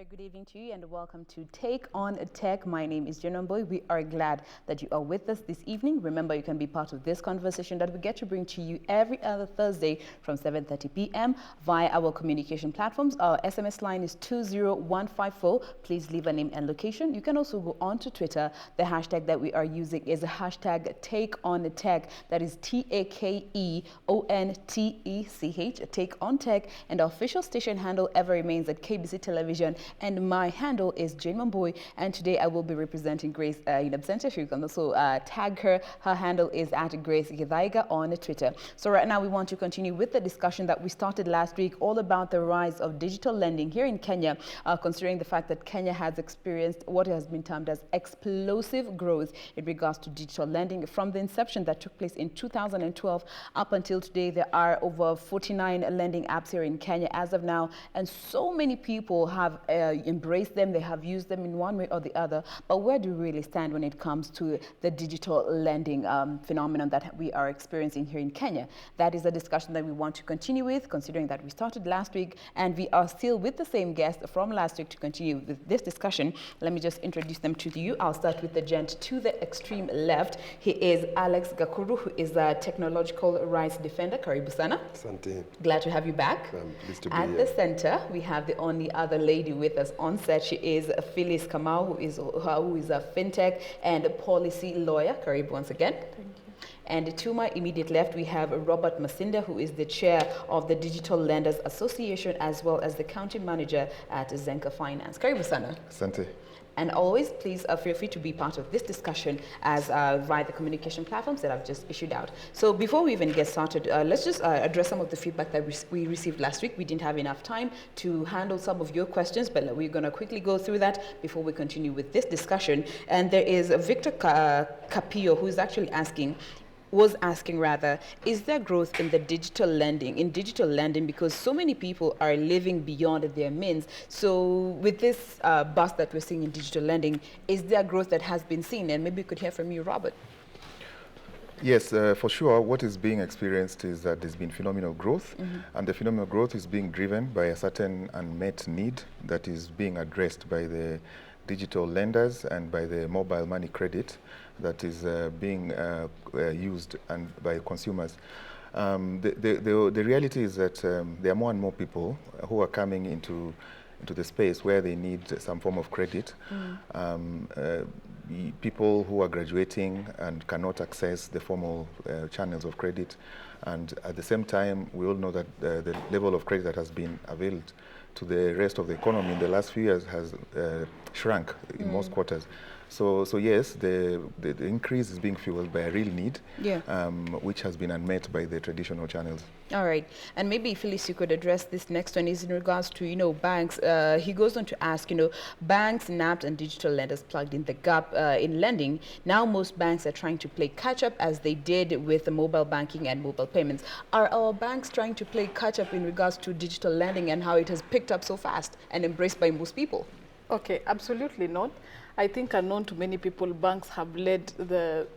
very good evening to you and welcome to Take on Tech. My name is Jane Wambui. We are glad that you are with us this evening. Remember, you can be part of this conversation that we get to bring to you every other Thursday from 7:30 p.m. via our communication platforms. Our SMS line is 20154. Please leave a name and location. You can also go on to Twitter. The hashtag that we are using is the hashtag Take on Tech. That is TAKEONTECH, Take on Tech. And our official station handle ever remains at KBC Television, and my handle is Jane Wambui, and today I will be representing Grace in absentia. You can also tag her. Her handle is at Grace Githaiga on Twitter. So right now we want to continue with the discussion that we started last week, all about the rise of digital lending here in Kenya, considering the fact that Kenya has experienced what has been termed as explosive growth in regards to digital lending. From the inception that took place in 2012 up until today, there are over 49 lending apps here in Kenya as of now, and so many people have embraced them. They have used them in one way or the other. But where do we really stand when it comes to the digital lending phenomenon that we are experiencing here in Kenya? That is a discussion that we want to continue with, considering that we started last week and we are still with the same guest from last week to continue with this discussion. Let me just introduce them to you. I'll start with the gent to the extreme left. He is Alex Gakuru, who is a technological rights defender. Karibu sana. Asante. Glad to have you back. I'm pleased to be At here. the center, we have the only other lady with us on set. She is Phyllis Kamau, who is a fintech and a policy lawyer. Karibu once again. Thank you. And to my immediate left, we have Robert Masinda, who is the chair of the Digital Lenders Association, as well as the county manager at Zenka Finance. Karibu sana. Asante. And always, please feel free to be part of this discussion as via the communication platforms that I've just issued out. So before we even get started, let's just address some of the feedback that we received last week. We didn't have enough time to handle some of your questions, but we're going to quickly go through that before we continue with this discussion. And there is Victor Capillo, who is actually asking, is there growth in digital lending, because so many people are living beyond their means. So with this bust that we're seeing in digital lending, is there growth that has been seen? And maybe we could hear from you, Robert. Yes, for sure. What is being experienced is that there's been phenomenal growth, and the phenomenal growth is being driven by a certain unmet need that is being addressed by the digital lenders and by the mobile money credit that is being used and by consumers. The reality is that there are more and more people who are coming into the space where they need some form of credit. People who are graduating and cannot access the formal channels of credit, and at the same time we all know that the level of credit that has been availed to the rest of the economy in the last few years has shrunk in most quarters. So yes, the increase is being fueled by a real need, which has been unmet by the traditional channels. All right, and maybe Phyllis, you could address this next one is in regards to banks. He goes on to ask, banks, NAPs, and digital lenders plugged in the gap in lending. Now most banks are trying to play catch up as they did with the mobile banking and mobile payments. Are our banks trying to play catch up in regards to digital lending and how it has picked up so fast and embraced by most people? Okay, absolutely not. I think unknown to many people, banks have led the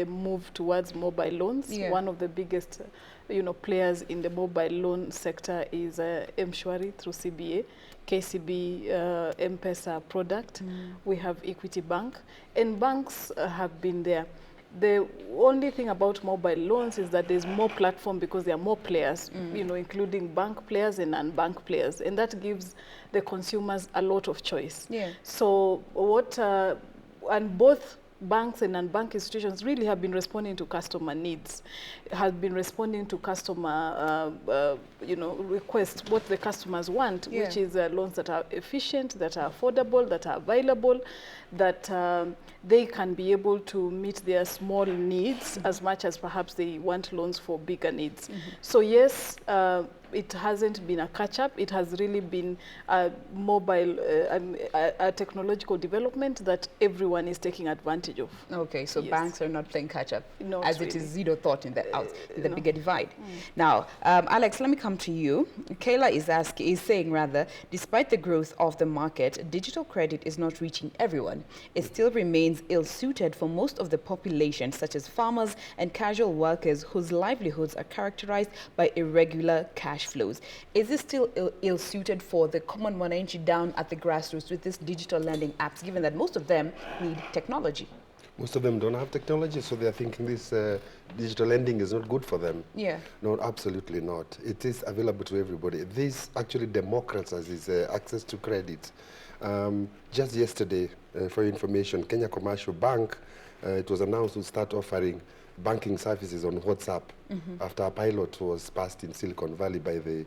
move towards mobile loans. Yeah. One of the biggest, players in the mobile loan sector is M-Shwari through CBA, KCB M-Pesa product. We have Equity Bank, and banks have been there. The only thing about mobile loans is that there's more platform because there are more players, including bank players and non-bank players, and that gives the consumers a lot of choice. Yeah. So and both banks and non-bank institutions really have been responding to customer needs, have been responding to customer, requests, what the customers want, which is loans that are efficient, that are affordable, that are available, that they can be able to meet their small needs as much as perhaps they want loans for bigger needs. So yes, it hasn't been a catch-up. It has really been a mobile, a technological development that everyone is taking advantage of. Okay, so banks are not playing catch-up, as really. it is thought in the bigger divide. Now, Alex, let me come to you. Kayla is saying, despite the growth of the market, digital credit is not reaching everyone. It still remains ill-suited for most of the population, such as farmers and casual workers whose livelihoods are characterized by irregular cash cash flows. Is this still ill-suited for the common man down at the grassroots with these digital lending apps, given that most of them need technology? Most of them don't have technology, so they're thinking this digital lending is not good for them. Yeah. No, absolutely not. It is available to everybody. This actually democratizes access to credit. Just yesterday, for your information, Kenya Commercial Bank, it was announced to start offering banking services on WhatsApp after a pilot was passed in Silicon Valley by the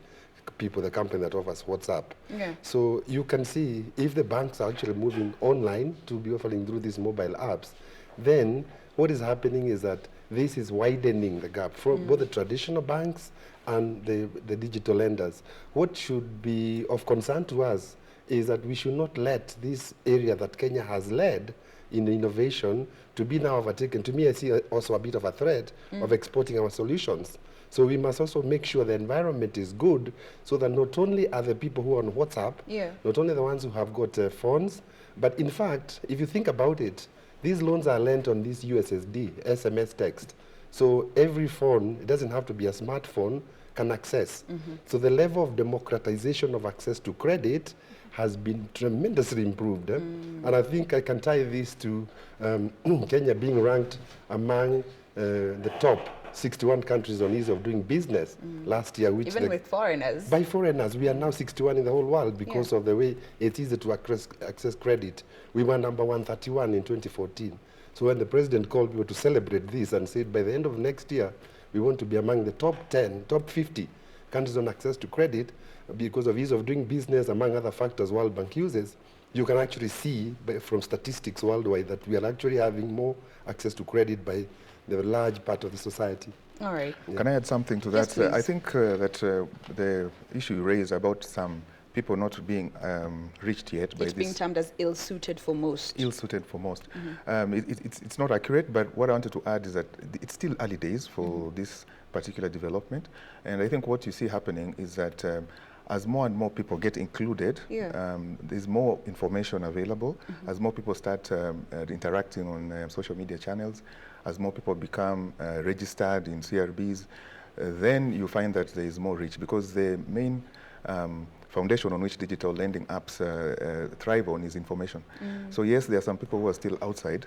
company that offers WhatsApp. Yeah. So you can see if the banks are actually moving online to be offering through these mobile apps, then what is happening is that this is widening the gap from both the traditional banks and the digital lenders. What should be of concern to us is that we should not let this area that Kenya has led in innovation to be now overtaken. To me, I see also a bit of a threat of exporting our solutions. So we must also make sure the environment is good so that not only are the people who are on WhatsApp, not only the ones who have got phones, but in fact, if you think about it, these loans are lent on this USSD, SMS text. So every phone, it doesn't have to be a smartphone, can access. So the level of democratization of access to credit has been tremendously improved. And I think I can tie this to Kenya being ranked among the top 61 countries on ease of doing business last year. Which even with foreigners. By foreigners, we are now 61 in the whole world because of the way it's easy to access credit. We were number 131 in 2014. So when the president called people to celebrate this and said by the end of next year, we want to be among the top 10, top 50 countries on access to credit because of ease of doing business, among other factors World Bank uses, you can actually see from statistics worldwide that we are actually having more access to credit by the large part of the society. All right. Yeah. Can I add something to Yes, that? I please. think that the issue you raised about some people not being reached yet by It's being this termed as ill-suited for most. ill-suited for most. It's not accurate, but what I wanted to add is that it's still early days for this particular development. And I think what you see happening is that as more and more people get included, there's more information available. As more people start interacting on social media channels, as more people become registered in CRBs, then you find that there is more reach, because the main foundation on which digital lending apps thrive on is information. So yes, there are some people who are still outside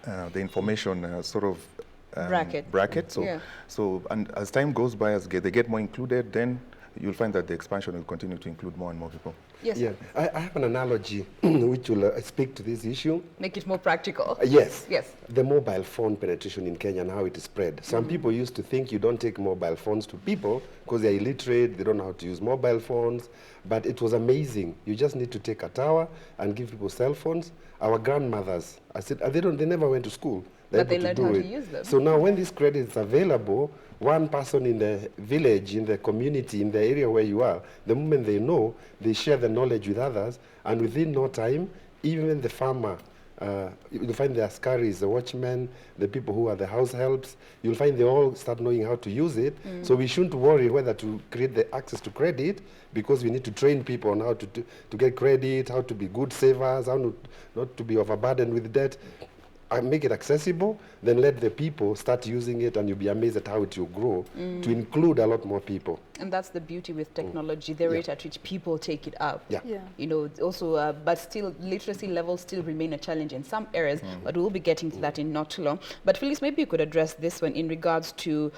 the information sort of bracket. So and as time goes by, as they get more included, then you'll find that the expansion will continue to include more and more people. Yes. Yeah, I have an analogy which will speak to this issue. Make it more practical. Yes. Yes. The mobile phone penetration in Kenya and how it is spread. Some people used to think you don't take mobile phones to people because they're illiterate, they don't know how to use mobile phones. But it was amazing. You just need to take a tower and give people cell phones. Our grandmothers, I said, they never went to school. But they learned how to use them. So now when this credit is available, one person in the village, in the community, in the area where you are, the moment they know, they share the knowledge with others, and within no time, even the farmer, you'll find the askaris, the watchmen, the people who are the house helps, you'll find they all start knowing how to use it. So we shouldn't worry whether to create the access to credit, because we need to train people on how to get credit, how to be good savers, how not to be overburdened with debt. And make it accessible, then let the people start using it, and you'll be amazed at how it will grow to include a lot more people. And that's the beauty with technology, the rate at which people take it up. Yeah. You know, also, but still, literacy levels still remain a challenge in some areas, but we'll be getting to that in not too long. But Phyllis, maybe you could address this one in regards to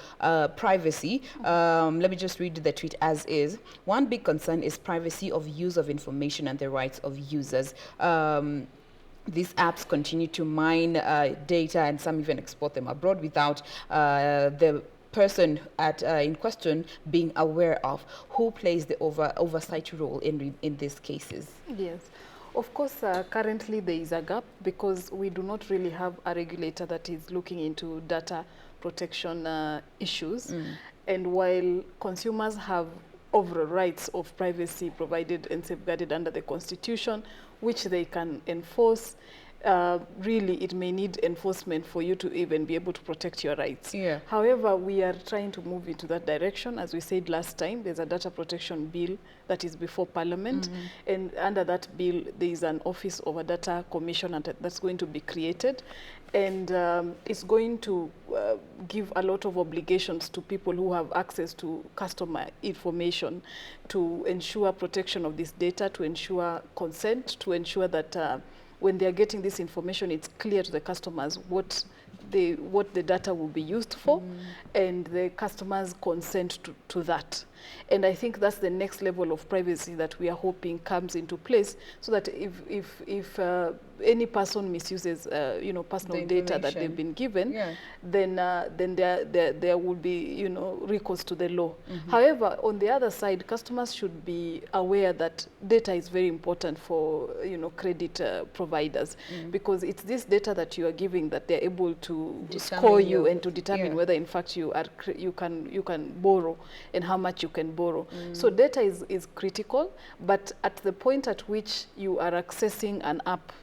privacy. Let me just read the tweet as is. One big concern is privacy of use of information and the rights of users. These apps continue to mine data, and some even export them abroad without the person in question being aware of. Who plays the oversight role in these cases? Yes. Of course, currently there is a gap because we do not really have a regulator that is looking into data protection issues. And while consumers have overall rights of privacy provided and safeguarded under the Constitution, which they can enforce, really it may need enforcement for you to even be able to protect your rights. However, we are trying to move into that direction. As we said last time, there's a data protection bill that is before Parliament, and under that bill there is an office of a data commissioner that's going to be created. and it's going to give a lot of obligations to people who have access to customer information to ensure protection of this data, to ensure consent, to ensure that when they are getting this information, it's clear to the customers what the data will be used for, and the customers consent to that. And I think that's the next level of privacy that we are hoping comes into place, so that if any person misuses personal data that they've been given, then there will be recourse to the law. However, on the other side, customers should be aware that data is very important for credit providers, because it's this data that you are giving that they're able to score you and to determine whether in fact you can borrow and how much you can borrow. So data is critical, but at the point at which you are accessing an app,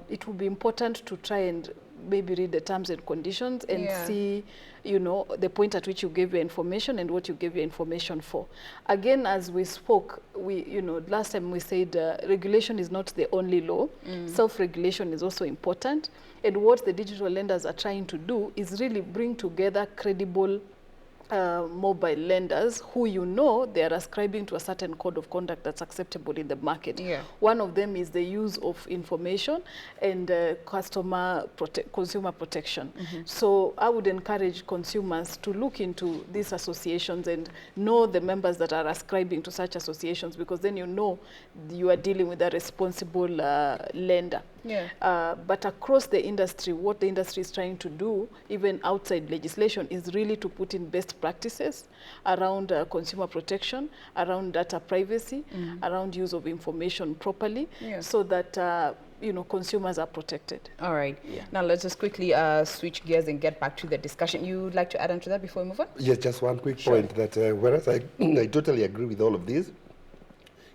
it will be important to try and maybe read the terms and conditions and see the point at which you gave your information and what you gave your information for. Again, as we spoke, last time we said regulation is not the only law. Self-regulation is also important. And what the digital lenders are trying to do is really bring together credible mobile lenders who they are ascribing to a certain code of conduct that's acceptable in the market. One of them is the use of information and consumer protection. So I would encourage consumers to look into these associations and know the members that are ascribing to such associations, because then you are dealing with a responsible lender. But across the industry, what the industry is trying to do, even outside legislation, is really to put in best practices around consumer protection, around data privacy, around use of information properly, so that consumers are protected. All right. Now let's just quickly switch gears and get back to the discussion. You would like to add on to that before we move on? Yes, just one quick point that whereas I totally agree with all of this,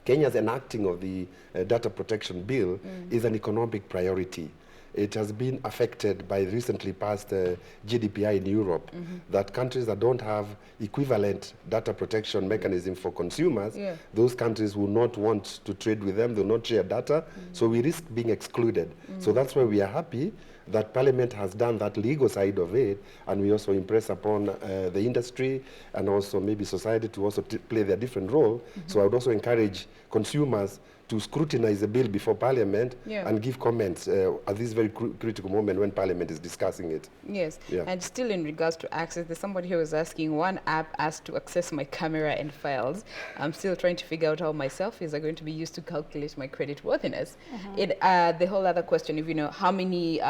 Kenya's enacting of the data protection bill is an economic priority. It has been affected by recently passed GDPR in Europe, that countries that don't have equivalent data protection mechanism for consumers, those countries will not want to trade with them, they will not share data, so we risk being excluded. So that's why we are happy that Parliament has done that legal side of it, and we also impress upon the industry and also maybe society to also play their different role. So I would also encourage consumers to scrutinize the bill before Parliament and give comments at this very critical moment when Parliament is discussing it. Yes, and still in regards to access, there's somebody who was asking, one app asked to access my camera and files. I'm still trying to figure out how my selfies are going to be used to calculate my credit worthiness. The whole other question of, how many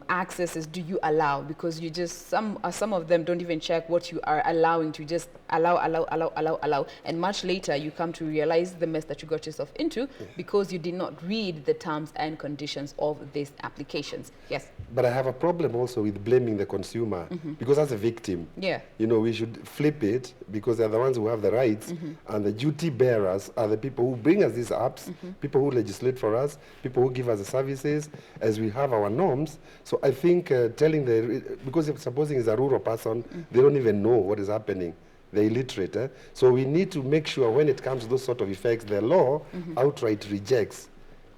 accesses do you allow, because you just some of them don't even check what you are allowing, to just allow, and much later you come to realize the mess that you got yourself into because you did not read the terms and conditions of these applications. Yes, but I have a problem also with blaming the consumer, because as a victim, we should flip it, because they're the ones who have the rights, and the duty bearers are the people who bring us these apps, people who legislate for us, people who give us the services as we have our norms. So I think telling because if supposing it's a rural person, they don't even know what is happening. They're illiterate. So we need to make sure when it comes to those sort of effects, the law outright rejects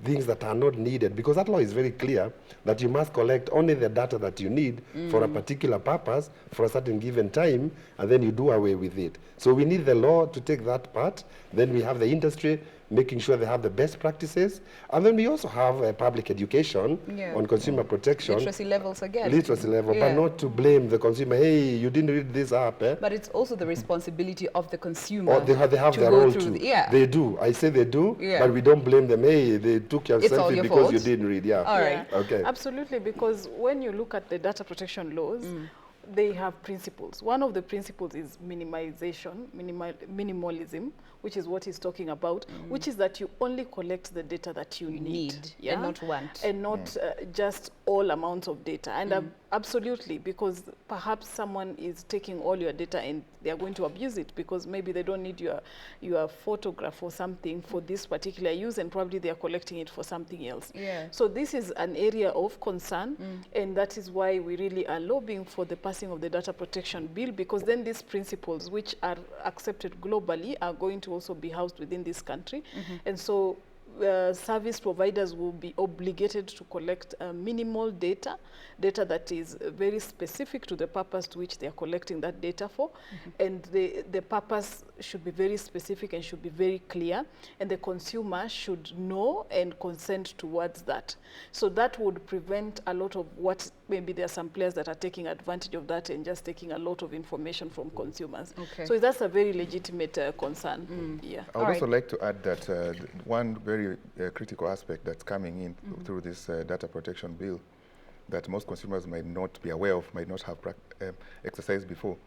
things that are not needed, because that law is very clear that you must collect only the data that you need for a particular purpose for a certain given time, and then you do away with it. So we need the law to take that part. Then we have the industry making sure they have the best practices, and then we also have public education on consumer protection. Literacy levels again. Literacy level, but not to blame the consumer. Hey, you didn't read this app. But it's also the responsibility of the consumer. Or they have their role too. They do. I say they do, but we don't blame them. Hey, they took your selfie because fault. You didn't read. All right. Okay. Absolutely, because when you look at the data protection laws, they have principles. One of the principles is minimization, minimalism, which is what he's talking about, which is that you only collect the data that you need and not want. And not just all amounts of data. And absolutely, because perhaps someone is taking all your data and they are going to abuse it, because maybe they don't need your photograph or something for this particular use, and probably they are collecting it for something else. So this is an area of concern, and that is why we really are lobbying for the passing of the data protection bill, because then these principles, which are accepted globally, are going to also be housed within this country. And so service providers will be obligated to collect minimal data that is very specific to the purpose to which they are collecting that data for. And the purpose should be very specific and should be very clear, and the consumer should know and consent towards that. So that would prevent a lot of what maybe there are some players that are taking advantage of that and just taking a lot of information from consumers. Okay. So that's a very legitimate concern. Yeah. I would also like to add that one very critical aspect that's coming in through this data protection bill that most consumers might not be aware of, might not have exercised before,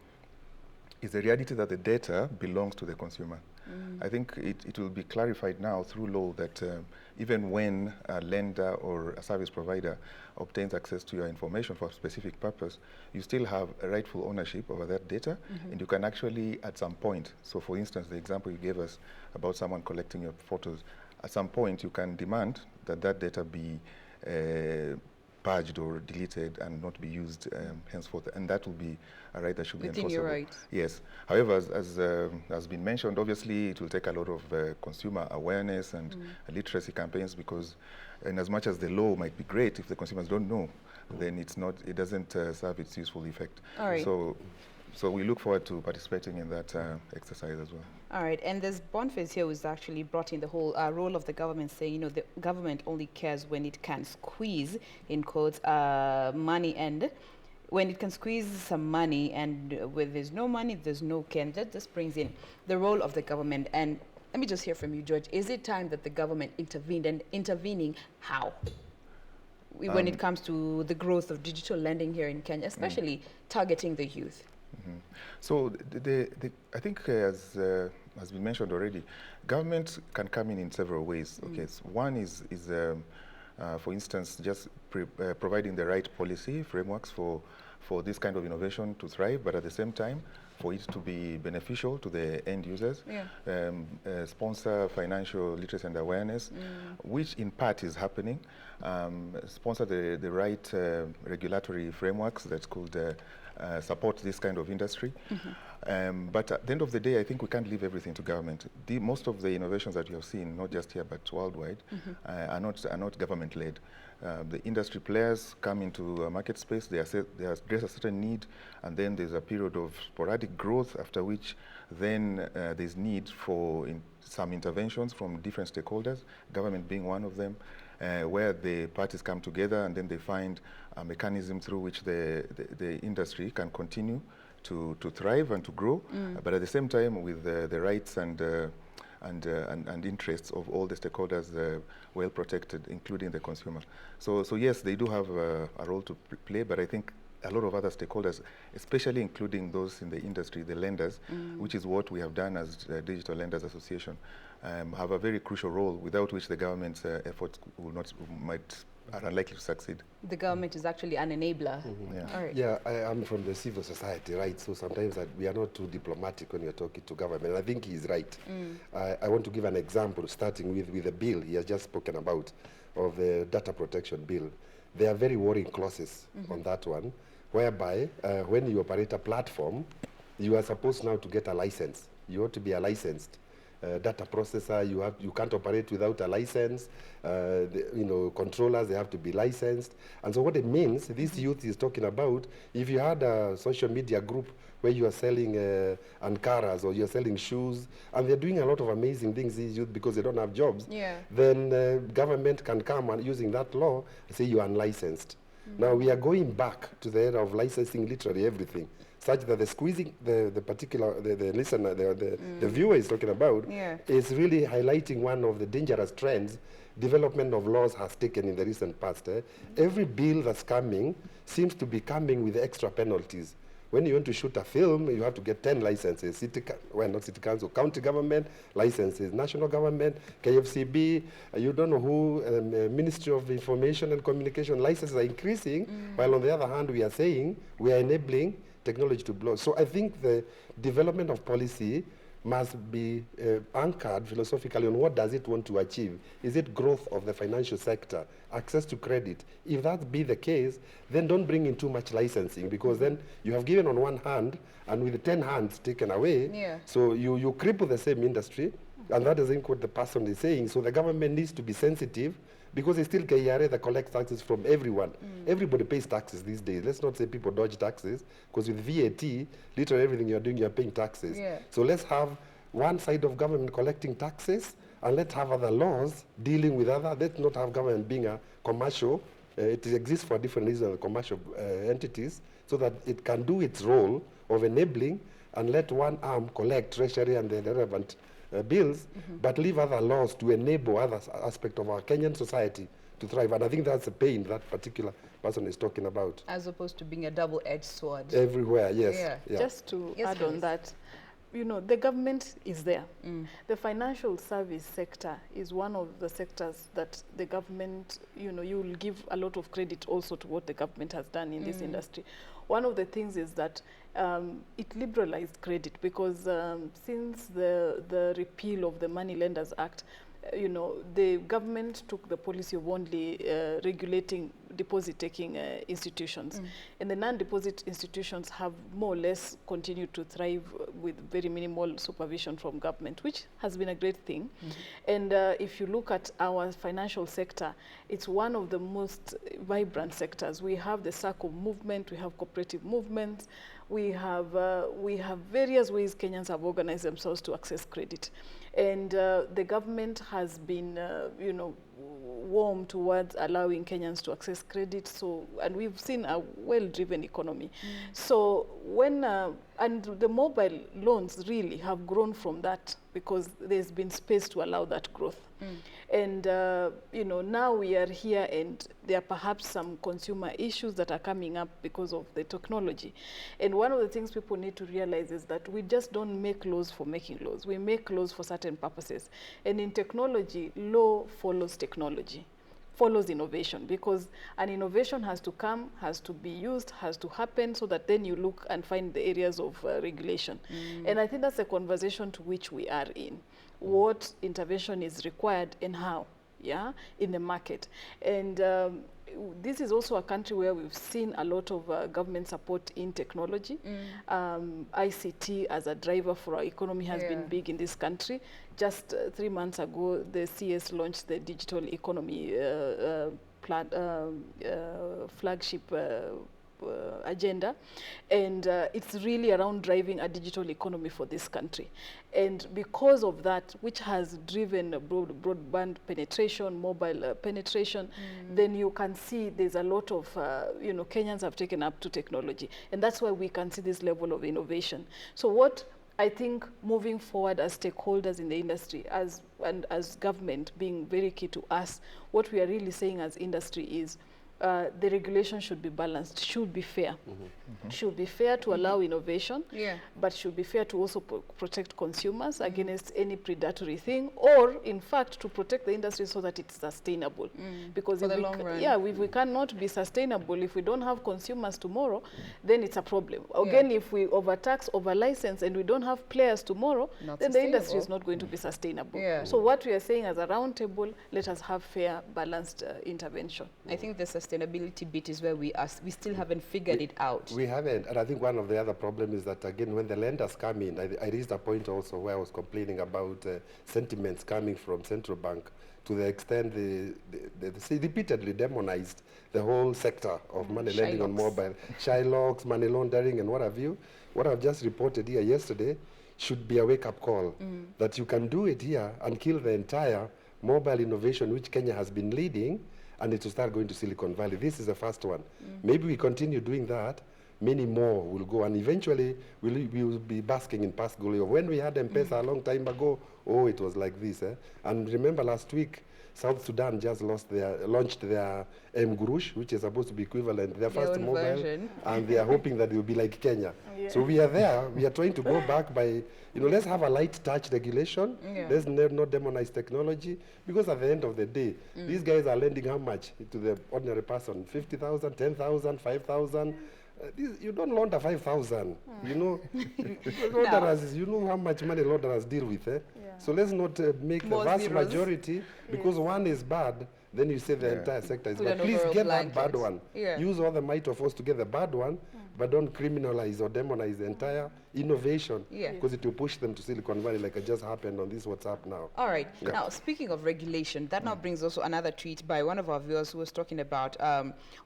is the reality that the data belongs to the consumer. I think it will be clarified now through law that even when a lender or a service provider obtains access to your information for a specific purpose, you still have a rightful ownership over that data, and you can actually, at some point, so for instance, the example you gave us about someone collecting your photos, at some point you can demand that that data be purged or deleted and not be used henceforth, and that will be a right that should be Within enforceable. your rights. Yes. However, as has been mentioned, obviously it will take a lot of consumer awareness and literacy campaigns, because in as much as the law might be great, if the consumers don't know, then it doesn't serve its useful effect. All right. So we look forward to participating in that exercise as well. All right, and there's Boniface here who's actually brought in the whole role of the government, saying, you know, the government only cares when it can squeeze, in quotes, money, and when it can squeeze some money, and when there's no money, there's no care. And that just brings in the role of the government. And let me just hear from you, George. Is it time that the government intervened, and intervening how? When it comes to the growth of digital lending here in Kenya, especially targeting the youth? So I think as has been mentioned already, government can come in several ways. Okay, so one is for instance, just providing the right policy frameworks for this kind of innovation to thrive, but at the same time, for it to be beneficial to the end users, sponsor financial literacy and awareness, which in part is happening, sponsor the right regulatory frameworks that could support this kind of industry. But at the end of the day, I think we can't leave everything to government. Most of the innovations that you have seen, not just here but worldwide, are not government-led. The industry players come into a market space, they address a certain need, and then there's a period of sporadic growth, after which then there's need for some interventions from different stakeholders, government being one of them, where the parties come together and then they find a mechanism through which the industry can continue to thrive and to grow, but at the same time with the rights and interests of all the stakeholders well protected, including the consumer. So yes, they do have a role to play, but I think a lot of other stakeholders, especially including those in the industry, the lenders, which is what we have done as Digital Lenders Association, have a very crucial role, without which the government's efforts are unlikely to succeed. The government is actually an enabler. All right. Yeah, I'm from the civil society, right? So sometimes we are not too diplomatic when you're talking to government. I think he's right. I want to give an example, starting with the bill he has just spoken about, of the data protection bill. There are very worrying clauses on that one, whereby when you operate a platform, you are supposed now to get a license. You ought to be a licensed data processor. You can't operate without a license. Controllers, they have to be licensed. And so what it means, this youth is talking about, if you had a social media group where you are selling Ankaras or you're selling shoes, and they're doing a lot of amazing things, these youth, because they don't have jobs, then government can come and using that law say you're unlicensed. Now we are going back to the era of licensing literally everything, such that the squeezing, the listener, the viewer is talking about, is really highlighting one of the dangerous trends development of laws has taken in the recent past. Every bill that's coming seems to be coming with extra penalties. When you want to shoot a film, you have to get 10 licenses. Not city council, county government, licenses, national government, KFCB, you don't know who, Ministry of Information and Communication, licenses are increasing, while on the other hand, we are saying we are enabling technology to blow. So I think the development of policy must be anchored philosophically on what does it want to achieve. Is it growth of the financial sector, access to credit? If that be the case, then don't bring in too much licensing, because then you have given on one hand, and with 10 hands taken away, so you cripple the same industry, And that is what the person is saying. So the government needs to be sensitive, because it's still KRA that collects taxes from everyone. Everybody pays taxes these days. Let's not say people dodge taxes, because with VAT, literally everything you're doing, you're paying taxes. Yeah. So let's have one side of government collecting taxes, and let's have other laws dealing with other. Let's not have government being a commercial. It exists for different reasons, commercial entities, so that it can do its role of enabling, and let one arm collect treasury and the relevant bills, but leave other laws to enable other aspects of our Kenyan society to thrive. And I think that's the pain that particular person is talking about. As opposed to being a double-edged sword. Everywhere, yes. Yeah. Yeah. Just to Yes, add on please. that, you know, the government is there. The financial service sector is one of the sectors that the government, you know, you will give a lot of credit also to what the government has done in this industry. One of the things is that it liberalized credit, because since the repeal of the Money Lenders Act, you know, the government took the policy of only regulating deposit-taking institutions. And the non-deposit institutions have more or less continued to thrive with very minimal supervision from government, which has been a great thing. And if you look at our financial sector, it's one of the most vibrant sectors. We have the circle movement, we have cooperative movements, we have various ways Kenyans have organized themselves to access credit. And the government has been, you know, warm towards allowing Kenyans to access credit. So, and we've seen a well-driven economy. So when, and the mobile loans really have grown from that, because there's been space to allow that growth. And, you know, now we are here, and there are perhaps some consumer issues that are coming up because of the technology. And one of the things people need to realize is that we just don't make laws for making laws. We make laws for certain purposes. And in technology, law follows technology, follows innovation, because an innovation has to come, has to be used, has to happen, so that then you look and find the areas of regulation. And I think that's a conversation to which we are in. What intervention is required and how, yeah, in the market. And this is also a country where we've seen a lot of government support in technology. ICT as a driver for our economy has been big in this country. Just 3 months ago, the CS launched the digital economy flagship agenda, and it's really around driving a digital economy for this country. And because of that, which has driven broadband penetration, mobile penetration, then you can see there's a lot of, you know, Kenyans have taken up to technology. And that's why we can see this level of innovation. So what I think moving forward as stakeholders in the industry, and as government being very key to us, what we are really saying as industry is, the regulation should be balanced, should be fair. Should be fair to allow innovation, but should be fair to also protect consumers against any predatory thing, or in fact to protect the industry so that it's sustainable. Because for if the we long run. Yeah, if we cannot be sustainable, if we don't have consumers tomorrow, then it's a problem. Again, if we overtax, over-license, and we don't have players tomorrow, then the industry is not going to be sustainable. So what we are saying as a round table, let us have fair, balanced intervention. I think the sustainability bit is where we still haven't figured it out. We haven't, and I think one of the other problems is that, again, when the lenders come in, I raised a point also where I was complaining about sentiments coming from central bank, to the extent they repeatedly demonized the whole sector of money lending on mobile, Shylocks, money laundering, and what have you. What I've just reported here yesterday should be a wake-up call, that you can do it here and kill the entire mobile innovation which Kenya has been leading, and it will start going to Silicon Valley. This is the first one. Maybe we continue doing that, many more will go, and eventually we will be basking in past glory. When we had M-Pesa a long time ago, oh, it was like this. And remember last week, South Sudan just launched their M-Gurush, which is supposed to be equivalent, their first mobile, version. And they are hoping that it will be like Kenya. So we are there. We are trying to go back by, you know, let's have a light touch regulation. Let's not demonize technology, because at the end of the day, these guys are lending how much to the ordinary person? 50,000, 10,000, 5,000. You don't launder 5,000. You know, launderers, you know how much money launderers deal with. So let's not make the vast majority, because one is bad, then you say the entire sector is bad. Please get that bad one. Use all the might of force to get the bad one, but don't criminalize or demonize the entire innovation, Yeah. because it will push them to Silicon Valley, like it just happened on this WhatsApp now. All right. Yeah. Now, speaking of regulation, that now brings also another tweet by one of our viewers who was talking about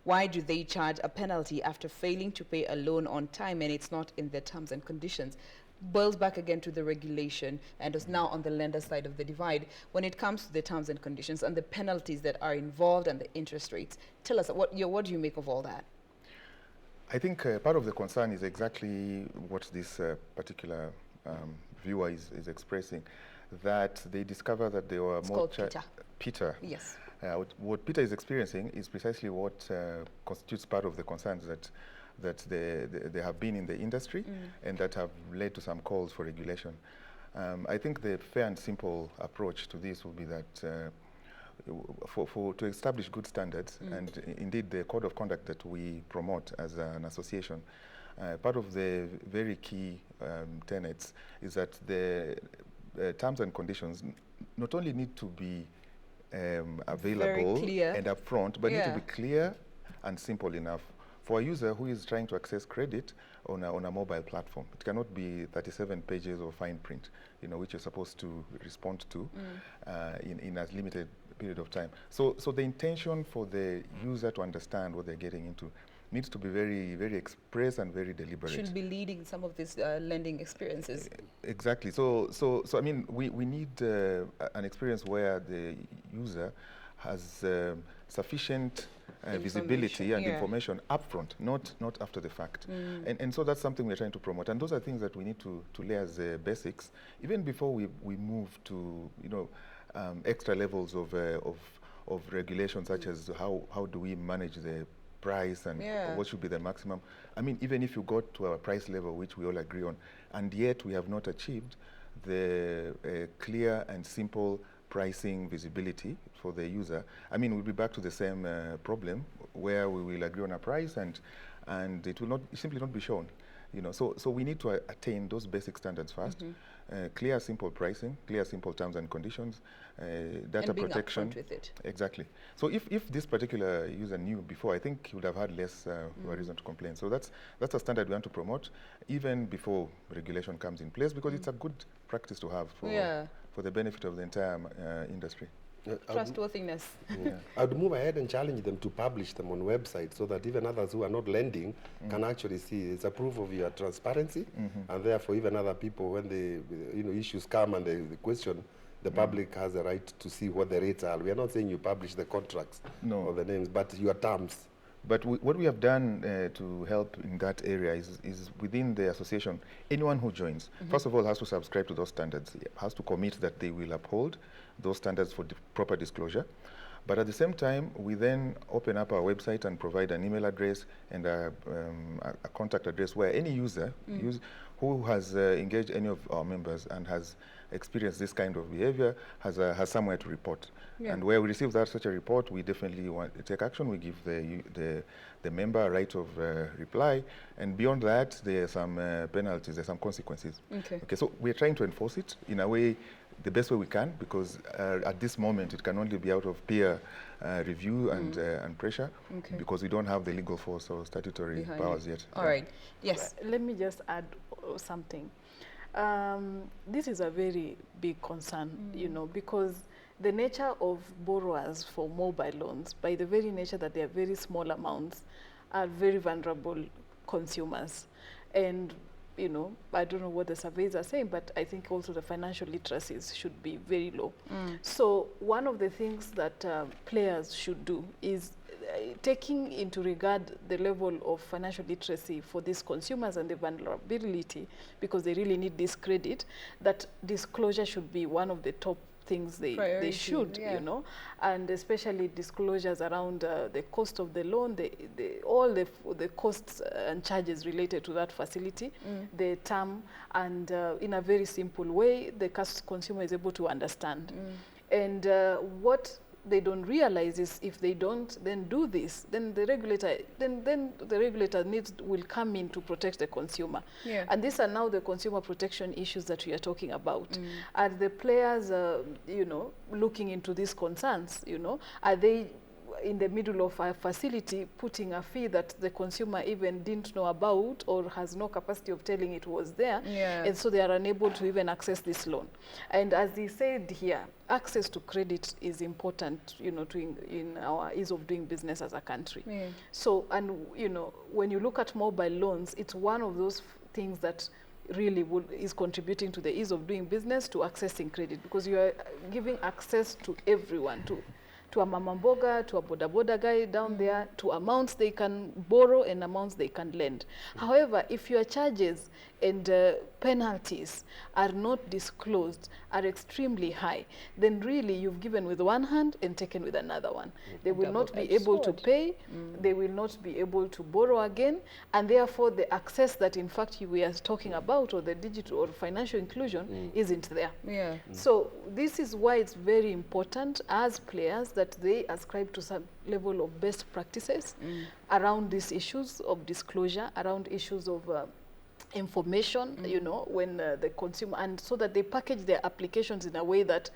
why do they charge a penalty after failing to pay a loan on time and it's not in their terms and conditions? Boils back again to the regulation and is now on the lender side of the divide when it comes to the terms and conditions and the penalties that are involved and the interest rates. Tell us, what do you make of all that? I think part of the concern is exactly what this particular viewer is expressing, that they discover that they were It's more... called Peter. Peter. Yes. What Peter is experiencing is precisely what constitutes part of the concerns that they have been in the industry and that have led to some calls for regulation. I think the fair and simple approach to this will be that to establish good standards, and indeed the code of conduct that we promote as an association, part of the very key tenets is that the terms and conditions not only need to be available and upfront, but need to be clear and simple enough for a user who is trying to access credit on a mobile platform. It cannot be 37 pages of fine print, which you're supposed to respond to in a limited period of time. So the intention for the user to understand what they're getting into needs to be very, very express and very deliberate. Should be leading some of these lending experiences. Exactly. So I mean, we need an experience where the user has sufficient visibility and information upfront, not after the fact. And so that's something we're trying to promote. And those are things that we need to lay as basics, even before we move to extra levels of regulation, such as how do we manage the price and what should be the maximum. I mean, even if you got to a price level which we all agree on, and yet we have not achieved the clear and simple pricing visibility for the user, I mean, we'll be back to the same problem where we will agree on a price and it will simply not be shown. So we need to attain those basic standards first. Clear, simple pricing, clear, simple terms and conditions, data and being protection. Upfront with it. Exactly. So if this particular user knew before, I think he would have had less reason to complain. So that's a standard we want to promote even before regulation comes in place, because it's a good practice to have for the benefit of the entire industry. Trustworthiness. I'd move ahead and challenge them to publish them on websites so that even others who are not lending can actually see it's a proof of your transparency, and therefore even other people, when the issues come and they question, the public has a right to see what the rates are. We are not saying you publish the contracts or the names, but your terms. But what we have done to help in that area is within the association, anyone who joins, first of all, has to subscribe to those standards, has to commit that they will uphold those standards for proper disclosure. But at the same time, we then open up our website and provide an email address and a contact address where any user who has engaged any of our members and has experienced this kind of behavior has somewhere to report. And where we receive such a report, we definitely want to take action. We give the member a right of reply, and beyond that, there are some penalties, there are some consequences. Okay, so we're trying to enforce it in a way, the best way we can, because at this moment it can only be out of peer review and pressure, because we don't have the legal force or statutory powers yet. All right. Yes. Let me just add something. This is a very big concern, because the nature of borrowers for mobile loans, by the very nature that they are very small amounts, are very vulnerable consumers. And I don't know what the surveys are saying, but I think also the financial literacies should be very low. So one of the things that players should do is taking into regard the level of financial literacy for these consumers and the vulnerability, because they really need this credit, that disclosure should be one of the top things they should, and especially disclosures around the cost of the loan, all the costs and charges related to that facility, the term, and in a very simple way, the consumer is able to understand. And what they don't realize is if they don't then do this, then the regulator will come in to protect the consumer. And these are now the consumer protection issues that we are talking about. Are the players, looking into these concerns? Are they in the middle of a facility putting a fee that the consumer even didn't know about or has no capacity of telling it was there. Yeah. And so they are unable to even access this loan. And as he said here, access to credit is important, you know, in our ease of doing business as a country. Yeah. So, and you know, when you look at mobile loans, it's one of those things that really is contributing to the ease of doing business, to accessing credit, because you are giving access to everyone, to a mama mboga, to a boda boda guy down there, to amounts they can borrow and amounts they can lend. However, if your charges and penalties are not disclosed, are extremely high, then really you've given with one hand and taken with another one. They will not be able to pay, they will not be able to borrow again, and therefore the access that in fact we are talking about, or the digital or financial inclusion, isn't there. Yeah. So this is why it's very important as players that they ascribe to some level of best practices around these issues of disclosure, around issues of information, you know, when the consumer, and so that they package their applications in a way that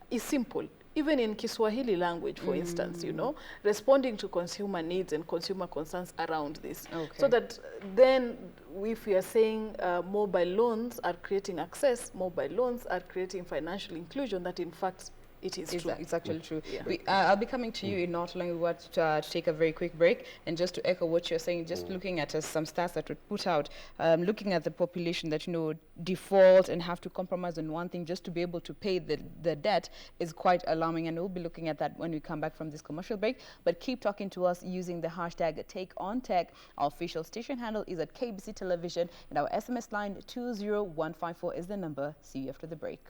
is simple. Even in Kiswahili language, for instance, you know, responding to consumer needs and consumer concerns around this. Okay. So that then, if we are saying mobile loans are creating access, mobile loans are creating financial inclusion, that in fact it is true. It's actually true. Yeah. I'll be coming to you in not long. We want to take a very quick break, and just to echo what you're saying, just looking at some stats that were put out, looking at the population that, you know, default and have to compromise on one thing just to be able to pay the debt is quite alarming, and we'll be looking at that when we come back from this commercial break. But keep talking to us using the hashtag #TakeOnTech. Our official station handle is at KBC Television, and our SMS line 20154 is the number. See you after the break.